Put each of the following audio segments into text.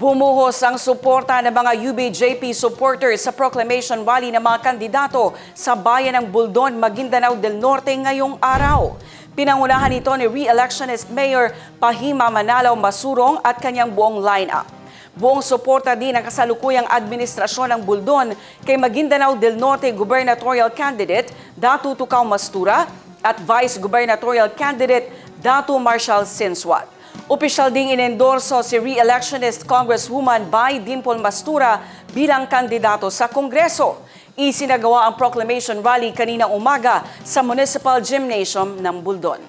Bumuhos ang suporta ng mga UBJP supporters sa proclamation rally ng mga kandidato sa bayan ng Buldon, Maguindanao del Norte ngayong araw. Pinangunahan ito ni re-electionist Mayor Pahima Manalaw Masurong at kanyang buong lineup. Buong suporta din ang kasalukuyang administrasyon ng Buldon kay Maguindanao del Norte gubernatorial candidate Datu Tukaw Mastura at Vice Gubernatorial candidate Datu Marshal Sinswat. Opisyal ding inendorso si re-electionist Congresswoman Bai Dimple Mastura bilang kandidato sa Kongreso. Isinagawa ang proclamation rally kaninang umaga sa Municipal Gymnasium ng Buldon.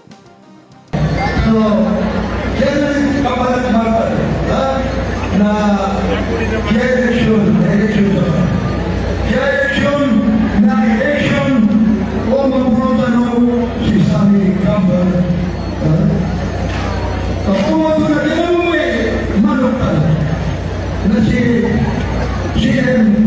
Si CM